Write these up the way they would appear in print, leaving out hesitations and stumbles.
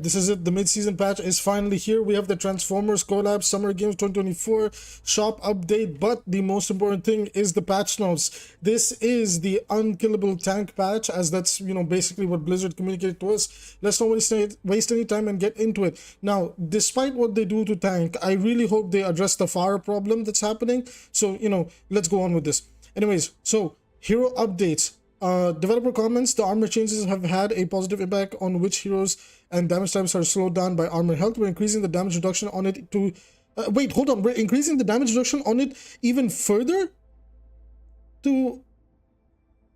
this is it. The mid-season patch is finally here. We have the Transformers Collab Summer Games 2024 shop update, but the most important thing is the patch notes. This is the Unkillable tank patch, as that's, you know, basically what Blizzard communicated to us. Let's not waste any time and get into it. Now, despite what they do to tank, I really hope they address the Pharah problem that's happening. So, you know, let's go on with this. Anyways, so hero updates. Developer comments: the armor changes have had a positive impact on which heroes, and damage times are slowed down by armor health. We're increasing the damage reduction on it to wait, hold on, we're increasing the damage reduction on it even further to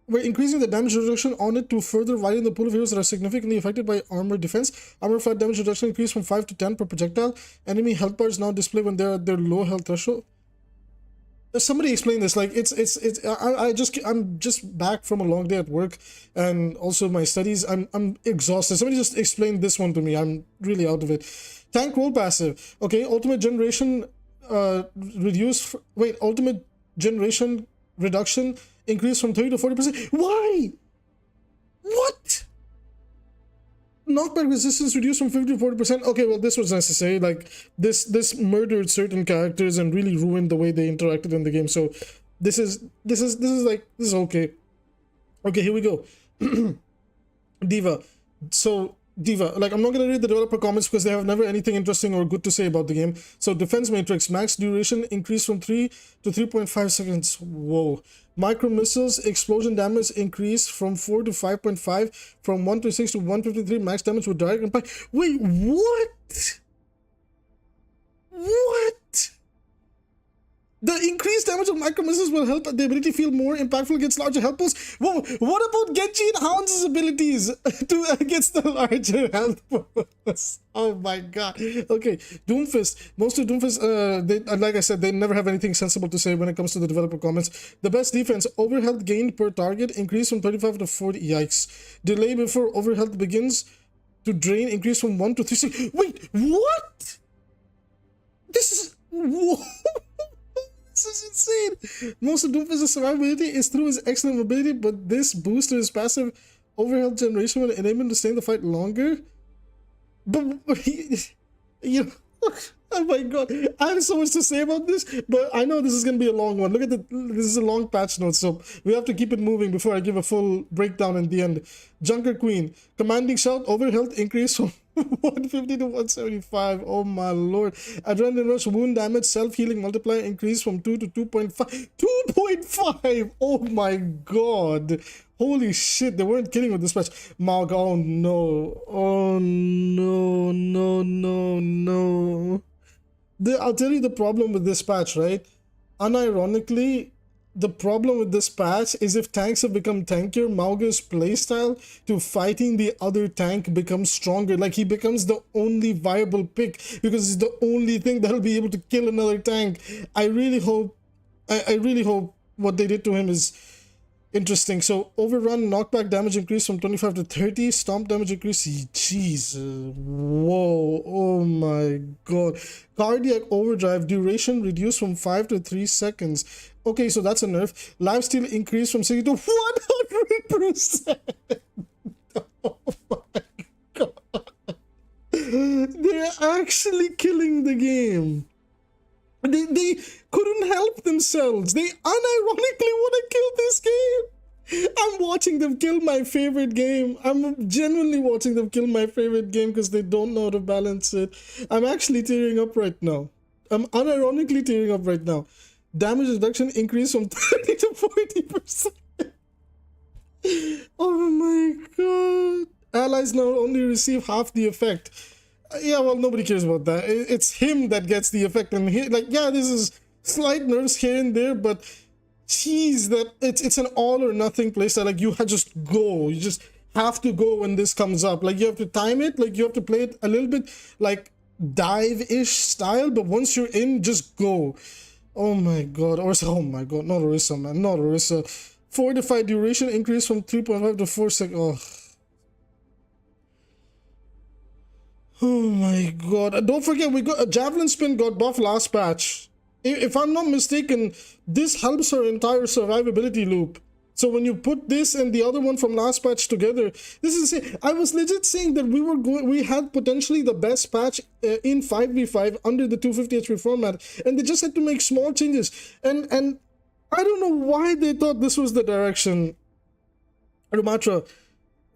further widen the pool of heroes that are significantly affected by armor defense. Armor flat damage reduction increased from 5 to 10 per projectile. Enemy health bars now display when they're at their low health threshold. Somebody explain this. Like, I'm just back from a long day at work and also my studies. I'm exhausted. Somebody just explain this one to me. I'm really out of it. Tank roll passive. Okay, ultimate generation ultimate generation reduction increased from 30 to 40%. Why? What? Knockback resistance reduced from 50 to 40%. Okay, well, this was necessary. Like, this murdered certain characters and really ruined the way they interacted in the game. So this is okay. Okay, here we go. Diva. So Diva, like, I'm not gonna read the developer comments because they have never anything interesting or good to say about the game. So defense matrix, max duration increased from 3 to 3.5 seconds. Whoa. Micro missiles explosion damage increased from 4 to 5.5, from 126 to 153 max damage with direct impact. Wait, what? What? The increased damage of micro missiles will help the ability feel more impactful against larger health pools. Whoa, what about Genji and Hound's abilities against the larger health pools? Oh my god. Okay, Doomfist. Most of Doomfist, like I said, they never have anything sensible to say when it comes to the developer comments. The best defense, overhealth gained per target increased from 35 to 40. Yikes. Delay before overhealth begins to drain increased from 1 to 3. Wait, what? This is... Whoa. This is insane. Most of Doomfist's survivability is through his excellent mobility, but this boost to his passive overhealth generation will enable him to stay in the fight longer. But you know, oh my god, I have so much to say about this, but I know this is gonna be a long one. Look at this is a long patch note, so we have to keep it moving before I give a full breakdown in the end. Junker Queen, commanding shout, overhealth increase from 150 to 175. Oh my lord. Adrenaline rush, wound damage, self-healing multiplier increased from 2 to 2.5. 2.5! Oh my god. Holy shit, they weren't kidding with this patch. Mauga, oh no. Oh no, no, no, no. I'll tell you the problem with this patch, right? Unironically, the problem with this patch is if tanks have become tankier, Mauga's playstyle to fighting the other tank becomes stronger. Like, he becomes the only viable pick because it's the only thing that'll be able to kill another tank. I really hope what they did to him is interesting. So overrun knockback damage increased from 25 to 30. Stomp damage increase. Jeez. Whoa. Oh my god. Cardiac overdrive duration reduced from 5 to 3 seconds. Okay, so that's a nerf. Lifesteal increased from 60 to 100%. Oh my god. They're actually killing the game. They couldn't help themselves. They unironically want to kill this game. I'm watching them kill my favorite game. I'm genuinely watching them kill my favorite game because they don't know how to balance it. I'm actually tearing up right now. I'm unironically tearing up right now. Damage reduction increased from 30 to 40%. Oh my god. Allies now only receive half the effect. Yeah, well, nobody cares about that. It's him that gets the effect, and he, like, yeah, this is slight nerfs here and there, but jeez, that it's an all or nothing playstyle. Like, you just go. You just have to go when this comes up. Like, you have to time it. Like, you have to play it a little bit like dive-ish style, but once you're in, just go. Oh my god, Orisa, oh my god, not Orisa, man, not Orisa. Fortified duration increased from 3.5 to 4 seconds. Oh. Oh my god. Don't forget, we got a javelin spin got buffed last patch. If I'm not mistaken, this helps her entire survivability loop. So when you put this and the other one from last patch together, this is, I was legit saying that we had potentially the best patch in 5v5 under the 250 HP format, and they just had to make small changes. And I don't know why they thought this was the direction. Ramattra,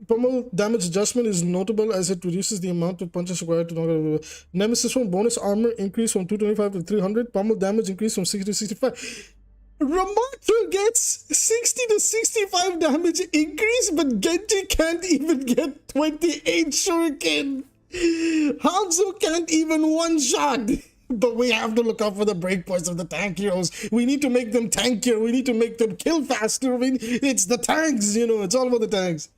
pummel damage adjustment is notable as it reduces the amount of punches required to knock out. Nemesis from bonus armor increase from 225 to 300. Pummel damage increase from 60 to 65. Ramattra gets 60 to 65 damage increase, but Genji can't even get 28 shuriken. Hanzo can't even one-shot. But we have to look out for the breakpoints of the tank heroes. We need to make them tankier. We need to make them kill faster. It's the tanks, you know. It's all about the tanks.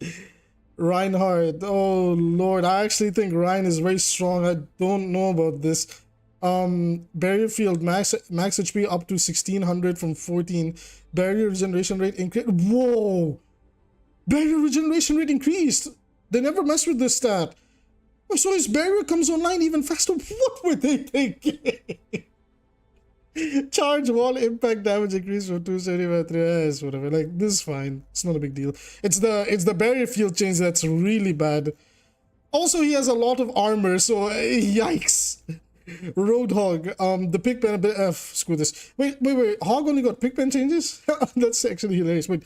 Reinhardt. Oh, Lord. I actually think Rein is very strong. I don't know about this. Barrier field max HP up to 1600 from 14. Barrier regeneration rate increased. Whoa! Barrier regeneration rate increased. They never messed with this stat. Oh, so his barrier comes online even faster. What were they thinking? Charge wall impact damage increase from 275 to 3S, whatever. Like, this is fine. It's not a big deal. It's the barrier field change that's really bad. Also, he has a lot of armor, so yikes. Roadhog, the pigpen, screw this. Wait, Hog only got pigpen changes? That's actually hilarious. Wait,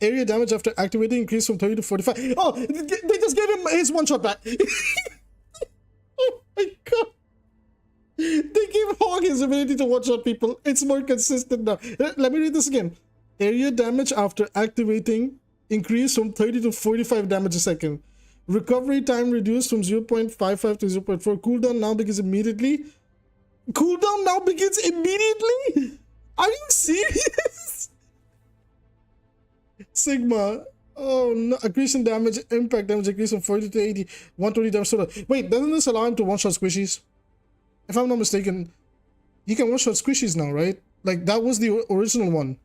area damage after activating increased from 30 to 45. Oh, they just gave him his one-shot back. Oh my god. They gave Hog his ability to one-shot people. It's more consistent now. Let me read this again. Area damage after activating increased from 30 to 45 damage a second. Recovery time reduced from 0.55 to 0.4. Cooldown now begins immediately. Cooldown now begins immediately? Are you serious? Sigma. Oh no. Accretion damage, impact damage increased from 40 to 80. 120 damage total. Wait, doesn't this allow him to one-shot squishies? If I'm not mistaken, he can one-shot squishies now, right? Like, that was the original one.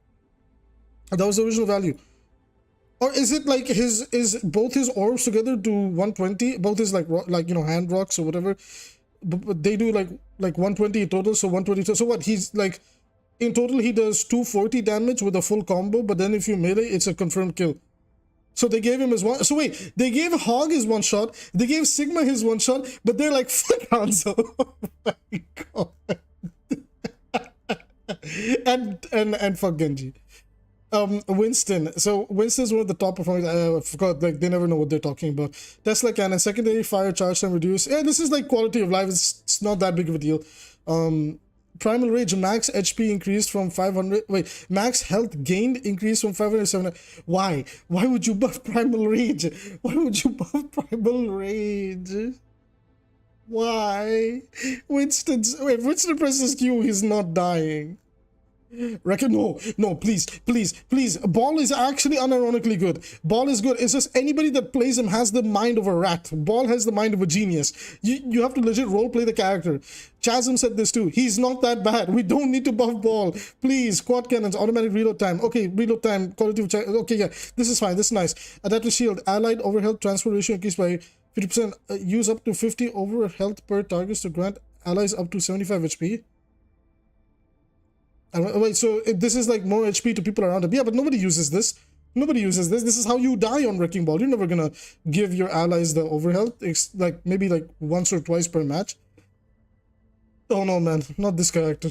That was the original value. Or is it like is both his orbs together do 120? Both his like you know, hand rocks or whatever, but they do like 120 in total. So 120. So what, he's like in total he does 240 damage with a full combo. But then if you melee, it's a confirmed kill. So they gave him his one. So wait, they gave Hog his one shot. They gave Sigma his one shot. But they're like, fuck Hanzo. Oh my god. and fuck Genji. Winston. So Winston's one of the top performers. I forgot, like, they never know what they're talking about. Tesla cannon, secondary fire charge time reduced. Yeah, this is like quality of life. It's not that big of a deal. Primal rage, max HP increased from 500. Wait, max health gained increased from 500 to 700. Why would you buff primal rage? Why would you buff primal rage? Why? Winston presses Q, he's not dying. Reckon no, please. Ball is actually unironically good. Ball is good. It's just anybody that plays him has the mind of a rat. Ball has the mind of a genius. You have to legit roleplay the character. Chasm said this too. He's not that bad. We don't need to buff Ball. Please, quad cannons, automatic reload time. Okay, reload time, quality of okay, yeah, this is fine. This is nice. Adaptive shield, allied overhealth transfer ratio increased by 50%. Use up to 50 overhealth per targets to grant allies up to 75 HP. Wait, so this is like more HP to people around him. Yeah, but nobody uses this. Nobody uses this. This is how you die on Wrecking Ball. You're never gonna give your allies the overhealth. It's like maybe like once or twice per match. Oh no, man, not this character.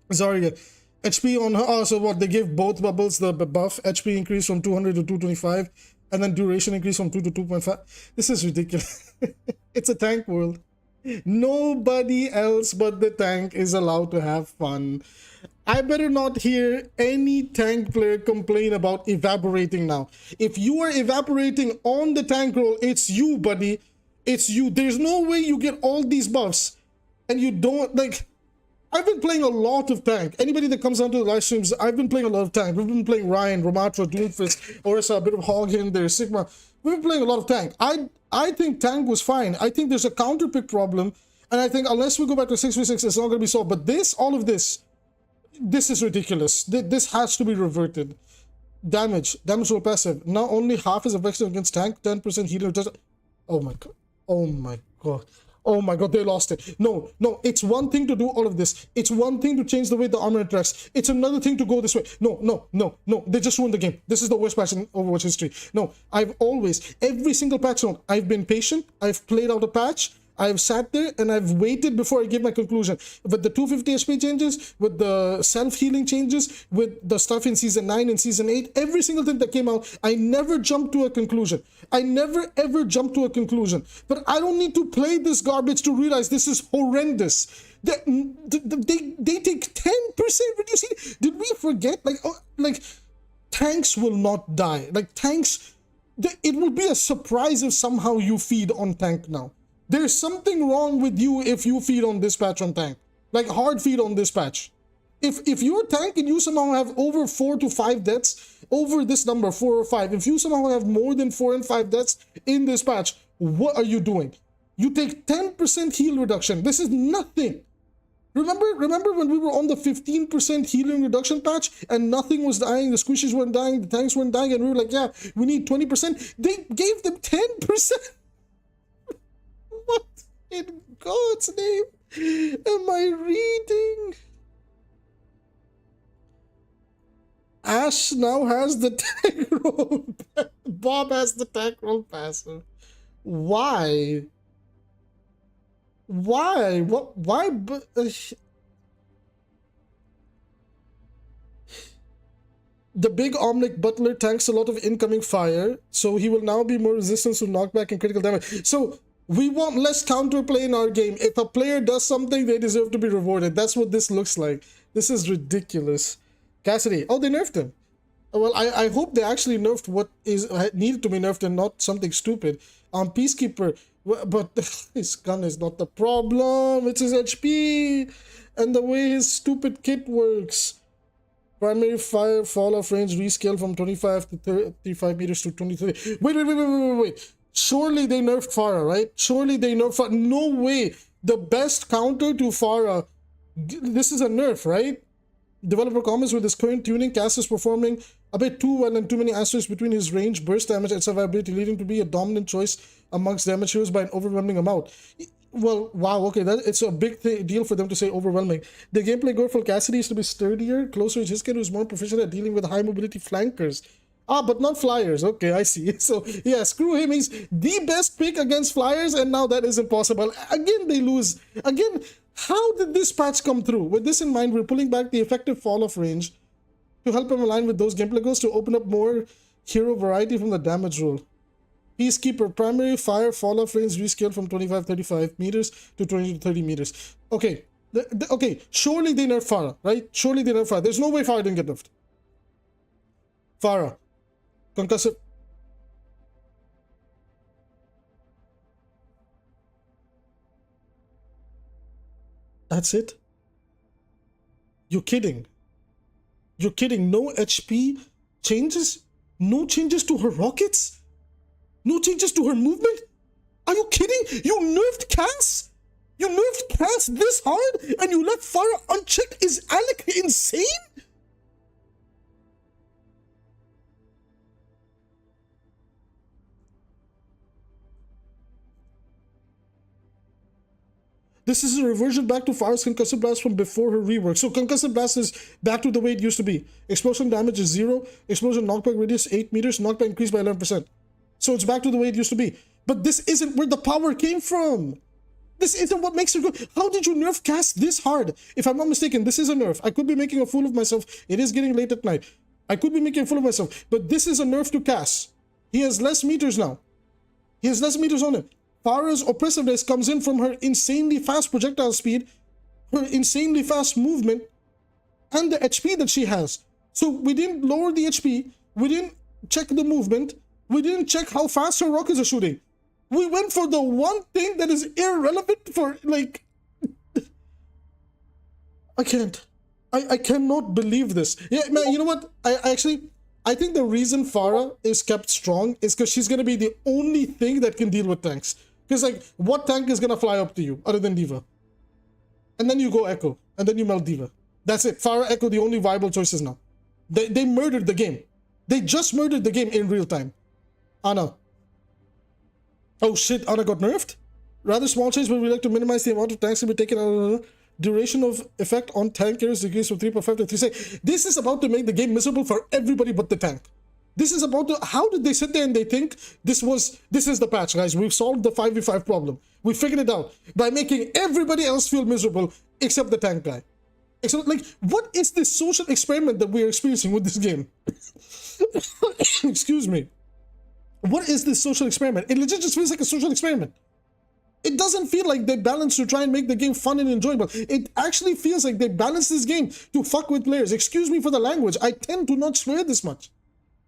Zarya. HP on her. Oh, so what? They gave both bubbles the buff. HP increase from 200 to 225, and then duration increase from 2 to 2.5. This is ridiculous. It's a tank world. Nobody else but the tank is allowed to have fun. I better not hear any tank player complain about evaporating now. If you are evaporating on the tank roll, it's you, buddy. It's you. There's no way you get all these buffs and you don't, like, I've been playing a lot of tank. Anybody that comes onto the live streams, I've been playing a lot of tank. We've been playing Ryan, Ramattra, Doomfist, Orisa, a bit of Hog in there, Sigma. We've been playing a lot of tank. I think tank was fine. I think there's a counter pick problem, and I think unless we go back to 6v6, it's not going to be solved. But this, all of this is ridiculous. This has to be reverted. Damage roll passive. Now only half is effective against tank, 10% healer. Oh my god. Oh my god. Oh my god, they lost it. No, no, it's one thing to do all of this. It's one thing to change the way the armor interacts. It's another thing to go this way. No, no, no, no. They just ruined the game. This is the worst patch in Overwatch history. No, I've always, every single patch note, I've been patient. I've played out a patch. I've sat there and I've waited before I give my conclusion. With the 250 HP changes, with the self-healing changes, with the stuff in Season 9 and Season 8, every single thing that came out, I never jumped to a conclusion. I never ever jumped to a conclusion. But I don't need to play this garbage to realize this is horrendous. They take 10% reducing. Did we forget? Like tanks will not die. Like tanks, it will be a surprise if somehow you feed on tank now. There's something wrong with you if you feed on this patch on tank. Like hard feed on this patch. If you're a tank and you somehow have over 4 to 5 deaths, over this number 4 or 5, if you somehow have more than 4 and 5 deaths in this patch, what are you doing? You take 10% heal reduction. This is nothing. Remember when we were on the 15% healing reduction patch and nothing was dying, the squishies weren't dying, the tanks weren't dying, and we were like, yeah, we need 20%. They gave them 10%. What in God's name am I reading? Ash now has the tank roll. Bob has the tank roll passive. Why? Why? What? Why? The big Omnic Butler tanks a lot of incoming fire, so he will now be more resistant to knockback and critical damage. So we want less counterplay in our game. If a player does something, they deserve to be rewarded. That's what this looks like. This is ridiculous. Cassidy. Oh, they nerfed him. Well, I hope they actually nerfed what is needed to be nerfed and not something stupid. Peacekeeper. But his gun is not the problem. It's his HP. And the way his stupid kit works. Primary fire fall off range rescale from 25 to 35 meters to 23. Wait. Surely they nerfed Pharah, right? Surely they nerfed Pharah. No way. The best counter to Pharah. This is a nerf, right? Developer comments with his current tuning, Cass is performing a bit too well and too many asterisks between his range, burst damage, and survivability, leading to be a dominant choice amongst damage heroes by an overwhelming amount. Well, wow, okay, it's a big deal for them to say overwhelming. The gameplay goal for Cassidy is to be sturdier, closer to 𝐒𝐿, who's more proficient at dealing with high mobility flankers. Ah, but not flyers. Okay, I see. So, yeah, screw him. He's the best pick against flyers, and now that is impossible. Again, they lose. Again, how did this patch come through? With this in mind, we're pulling back the effective fall of range to help him align with those gameplay goals to open up more hero variety from the damage rule. Peacekeeper, primary fire fall off range rescale from 25-35 meters to 20-30 meters. Okay, okay, surely they nerf Pharah, right? Surely they nerf Pharah. There's no way Pharah didn't get nerfed. Pharah. Concussive. That's it? You're kidding. You're kidding. No HP changes? No changes to her rockets? No changes to her movement? Are you kidding? You nerfed Cass? You nerfed Cass this hard and you left Pharah unchecked? Is AbbyAZK insane? This is a reversion back to Pharah's Concussive Blast from before her rework. So Concussive Blast is back to the way it used to be. Explosion damage is 0. Explosion knockback radius 8 meters. Knockback increased by 11%. So it's back to the way it used to be. But this isn't where the power came from. This isn't what makes her good. How did you nerf Cass this hard? If I'm not mistaken, this is a nerf. I could be making a fool of myself. It is getting late at night. I could be making a fool of myself. But this is a nerf to Cass. He has less meters now. He has less meters on him. Pharah's oppressiveness comes in from her insanely fast projectile speed, her insanely fast movement, and the HP that she has. So we didn't lower the HP, we didn't check the movement, we didn't check how fast her rockets are shooting. We went for the one thing that is irrelevant for, like... I can't. I cannot believe this. Yeah, man, you know what? I think the reason Pharah is kept strong is because she's going to be the only thing that can deal with tanks. Because, like, what tank is going to fly up to you other than Diva? And then you go Echo. And then you melt Diva. That's it. Pharah, Echo, the only viable choices now. They murdered the game. They just murdered the game in real time. Ana. Oh shit, Ana got nerfed? Rather small change, but we like to minimize the amount of tanks to be taken out of the duration of effect on tank carriers decrease from 3.5 to 3.6. This is about to make the game miserable for everybody but the tank. This is about to, how did they sit there and they think this is the patch, guys? We've solved the 5v5 problem. We figured it out by making everybody else feel miserable except the tank guy. Except, like, what is this social experiment that we're experiencing with this game? Excuse me. What is this social experiment? It legit just feels like a social experiment. It doesn't feel like they balance to try and make the game fun and enjoyable. It actually feels like they balance this game to fuck with players. Excuse me for the language. I tend to not swear this much.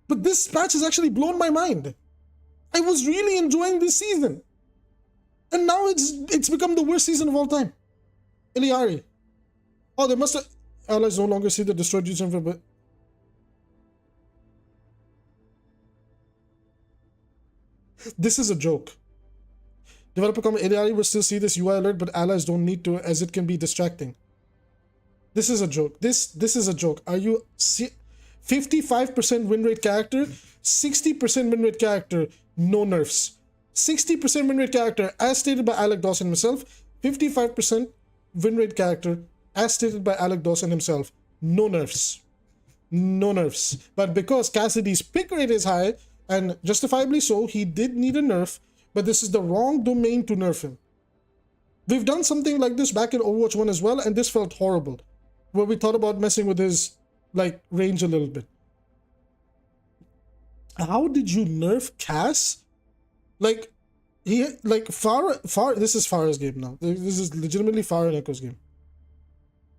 But this patch has actually blown my mind. I was really enjoying this season. And now it's become the worst season of all time. Iliari. Oh, they must have... Allies no longer see the destroyed region, but... This is a joke. Developer comment, Iliari will still see this UI alert, but allies don't need to, as it can be distracting. This is a joke. This is a joke. Are you... 55% win rate character, 60% win rate character, no nerfs. 60% win rate character, as stated by Alec Dawson himself. 55% win rate character, as stated by Alec Dawson himself. No nerfs. No nerfs. But because Cassidy's pick rate is high, and justifiably so, he did need a nerf, but this is the wrong domain to nerf him. We've done something like this back in Overwatch 1 as well, and this felt horrible. Where we thought about messing with his, like, range a little bit. How did you nerf Cass? Like, Pharah, this is Pharah's game now. This is legitimately Pharah and Echo's game.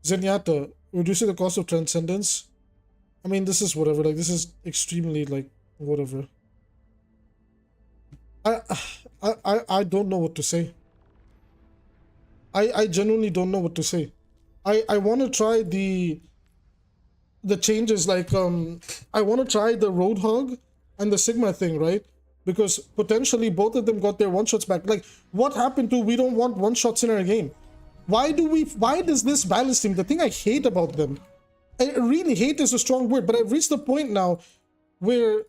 Zenyatta, reducing the cost of Transcendence. I mean, this is whatever, like, this is extremely, like, whatever. I don't know what to say. I genuinely don't know what to say. I want to try the changes, like, I want to try the Roadhog and the Sigma thing, right? Because potentially both of them got their one-shots back. Like, what happened to we don't want one-shots in our game? Why does this balance team, the thing I hate about them, I really hate is a strong word, but I've reached the point now where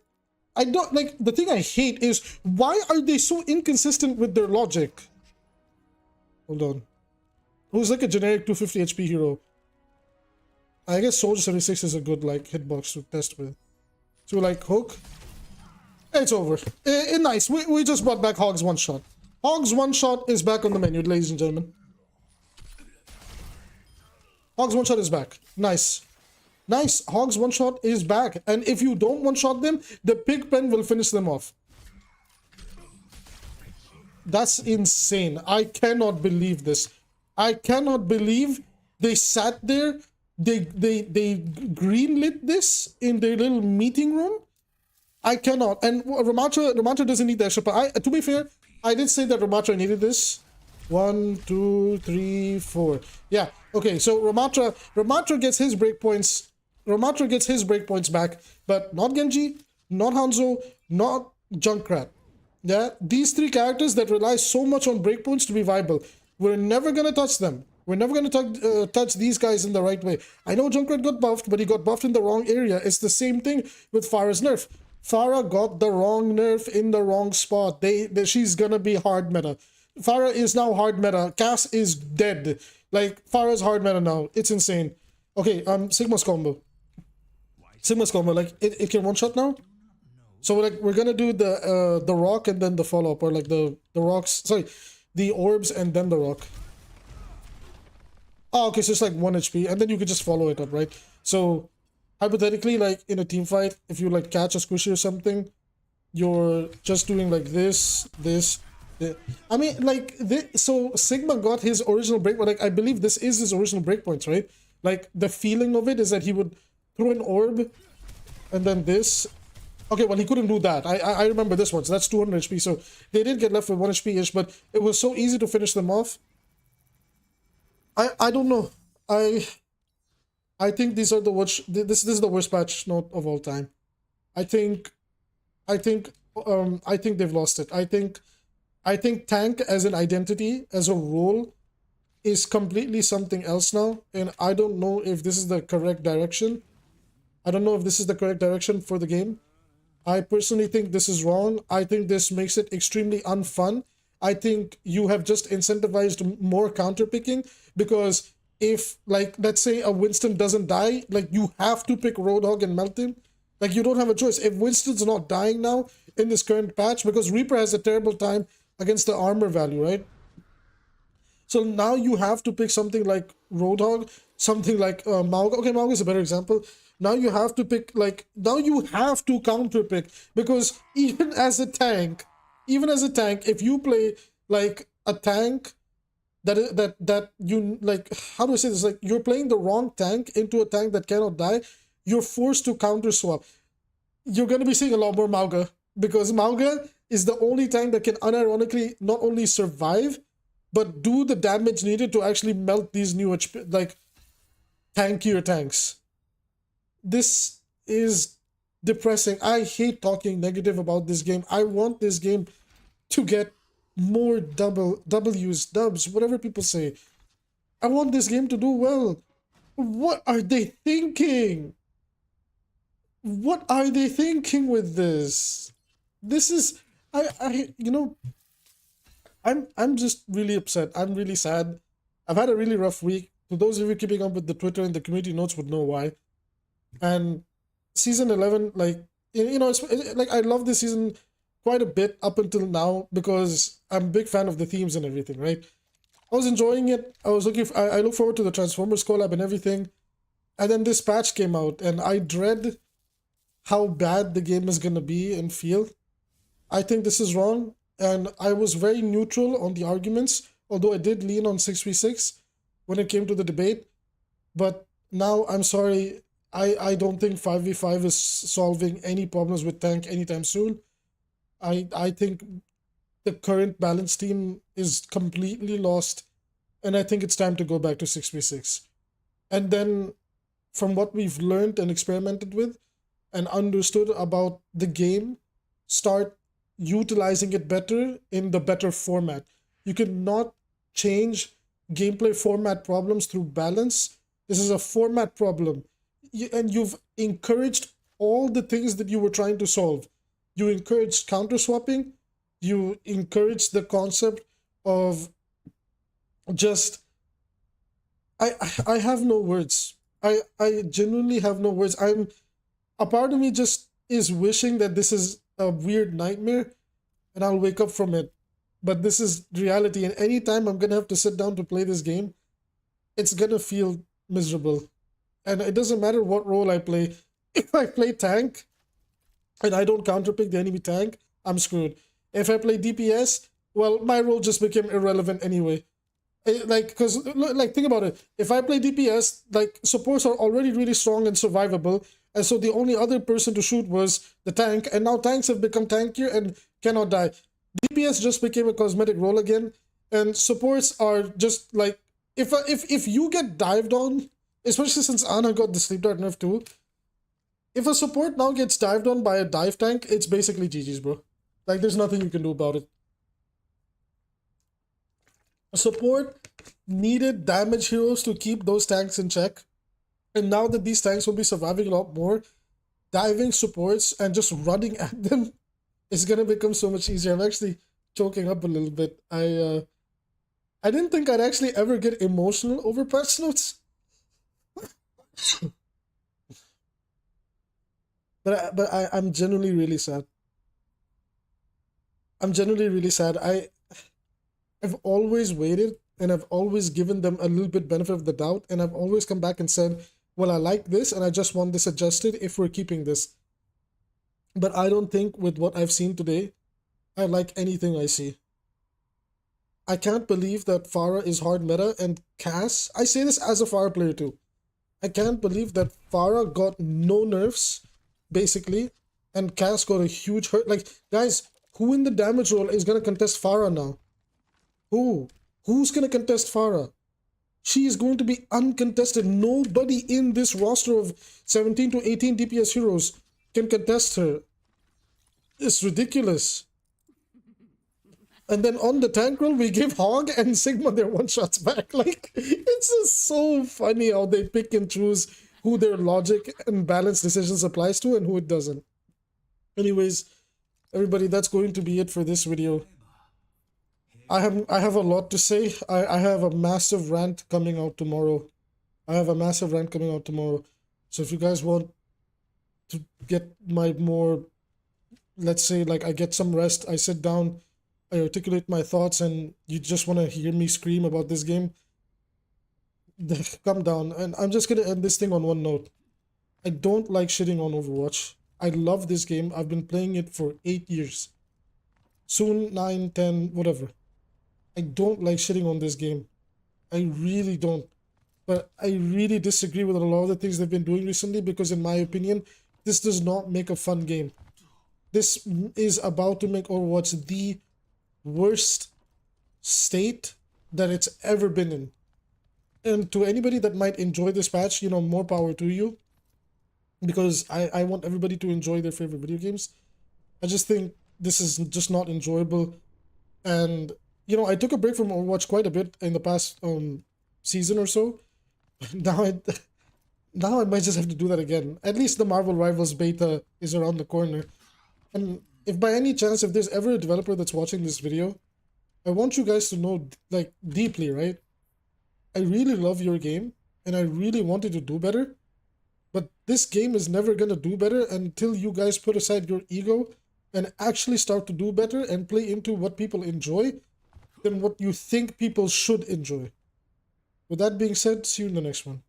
I don't, like, the thing I hate is, why are they so inconsistent with their logic? Hold on. Who's like a generic 250 HP hero? I guess Soldier 76 is a good, like, hitbox to test with. So, like, Hook. It's over. Nice. We just brought back Hog's one shot. Hog's one shot is back on the menu, ladies and gentlemen. Hog's one shot is back. Nice. Nice. Hog's one shot is back. And if you don't one shot them, the pig pen will finish them off. That's insane. I cannot believe this. I cannot believe they sat there, they greenlit this in their little meeting room. I cannot. And Ramattra doesn't need the extra power. To be fair, I did say that Ramattra needed this. 1, 2, 3, 4. Yeah. Okay. So Ramattra gets his breakpoints. Ramattra gets his breakpoints back, but not Genji, not Hanzo, not Junkrat. Yeah. These three characters that rely so much on breakpoints to be viable. We're never gonna touch them. We're never gonna touch these guys in the right way. I know Junkrat got buffed, but he got buffed in the wrong area. It's the same thing with Pharah's nerf. Pharah got the wrong nerf in the wrong spot. She's gonna be hard meta. Pharah is now hard meta. Cass is dead. Like, Pharah's hard meta now. It's insane. Okay, Sigma's combo. Sigma's combo, like, it can one shot now. So like we're gonna do the rock and then the follow up, or like the rocks. Sorry, the orbs and then the rock. Oh, okay, so it's like 1 HP, and then you could just follow it up, right? So hypothetically, like in a team fight, if you like catch a squishy or something, you're just doing like this. I mean, like this. So Sigma got his original break, but like I believe this is his original breakpoints, right? Like the feeling of it is that he would throw an orb, and then this. Okay, well, he couldn't do that. I remember this one, so that's 200 HP. So they did get left with 1 HP-ish, but it was so easy to finish them off. I don't know. I think these are the worst. This is the worst patch note of all time. I think they've lost it. I think tank as an identity, as a role, is completely something else now, and I don't know if this is the correct direction. I don't know if this is the correct direction for the game. I personally think this is wrong. I think this makes it extremely unfun, I think you have just incentivized more counter picking, because if, like, let's say a Winston doesn't die, like, you have to pick Roadhog and melt him. Like, you don't have a choice. If Winston's not dying now in this current patch, because Reaper has a terrible time against the armor value, right? So now you have to pick something like Roadhog, something like Mauga. Okay, Mauga is a better example. Now you have to pick, like, now you have to counter pick, because even as a tank, if you play like a tank that you, like, how do I say this? Like, you're playing the wrong tank into a tank that cannot die, you're forced to counter swap. You're going to be seeing a lot more Mauga, because Mauga is the only tank that can unironically not only survive, but do the damage needed to actually melt these new HP, like, tankier tanks. This is depressing. I hate talking negative about this game. I want this game to get more W's, dubs, whatever people say. I want this game to do well. What are they thinking? What are they thinking with this? This is, you know, I'm just really upset. I'm really sad. I've had a really rough week. To those of you keeping up with the Twitter and the community notes would know why. And season 11, like, you know, it's like, I love this season quite a bit up until now, because I'm a big fan of the themes and everything, right? I was enjoying it. I was looking for, I look forward to the Transformers collab and everything. And then this patch came out, and I dread how bad the game is going to be and feel. I think this is wrong, and I was very neutral on the arguments, although I did lean on 6v6 when it came to the debate. But now, I'm sorry, I don't think 5v5 is solving any problems with tank anytime soon. I think the current balance team is completely lost, and I think it's time to go back to 6v6. And then, from what we've learned and experimented with and understood about the game, start utilizing it better in the better format. You cannot change gameplay format problems through balance. This is a format problem. And you've encouraged all the things that you were trying to solve. You encouraged counter swapping. You encouraged the concept of just... I have no words. I genuinely have no words. A part of me just is wishing that this is a weird nightmare and I'll wake up from it. But this is reality, and anytime I'm gonna have to sit down to play this game, it's gonna feel miserable. And it doesn't matter what role I play. If I play tank and I don't counterpick the enemy tank, I'm screwed. If I play DPS, well, my role just became irrelevant anyway. Like, because, like, think about it. If I play DPS, like, supports are already really strong and survivable, and so the only other person to shoot was the tank, and now tanks have become tankier and cannot die. DPS just became a cosmetic role again, and supports are just, like, if you get dived on, especially since Ana got the Sleep Dart nerf too, if a support now gets dived on by a dive tank, it's basically GG's, bro. Like, there's nothing you can do about it. Support needed damage heroes to keep those tanks in check. And now that these tanks will be surviving a lot more, diving supports and just running at them is going to become so much easier. I'm actually choking up a little bit. I didn't think I'd actually ever get emotional over patch notes. But I'm genuinely really sad. I'm genuinely really sad. I've always waited, and I've always given them a little bit benefit of the doubt, and I've always come back and said, well, I like this, and I just want this adjusted if we're keeping this. But I don't think with what I've seen today, I like anything I see. I can't believe that Pharah is hard meta, and Cass, I say this as a Pharah player too. I can't believe that Pharah got no nerfs, basically, and Cass got a huge hurt. Like, guys, who in the damage role is going to contest Pharah now? Who? Who's going to contest Pharah? She is going to be uncontested. Nobody in this roster of 17 to 18 DPS heroes can contest her. It's ridiculous. And then on the tank roll, we give Hog and Sigma their one-shots back. Like, it's just so funny how they pick and choose who their logic and balanced decisions applies to and who it doesn't. Anyways, everybody, that's going to be it for this video. I have a lot to say. I have a massive rant coming out tomorrow. So if you guys want to get my more, let's say, like, I get some rest, I sit down, I articulate my thoughts, and you just want to hear me scream about this game, come down. And I'm just gonna end this thing on one note. I don't like shitting on Overwatch. I love this game. I've been playing it for 8 years. Soon 9, 10, whatever. I don't like shitting on this game. I really don't. But I really disagree with a lot of the things they've been doing recently, because in my opinion, this does not make a fun game. This is about to make Overwatch the worst state that it's ever been in. And to anybody that might enjoy this patch, you know, more power to you. Because I want everybody to enjoy their favorite video games. I just think this is just not enjoyable. And, you know, I took a break from Overwatch quite a bit in the past season or so. Now I might just have to do that again. At least the Marvel Rivals beta is around the corner. And if by any chance, if there's ever a developer that's watching this video, I want you guys to know, like, deeply, right? I really love your game, and I really wanted to do better. But this game is never going to do better until you guys put aside your ego and actually start to do better and play into what people enjoy than what you think people should enjoy. With that being said, see you in the next one.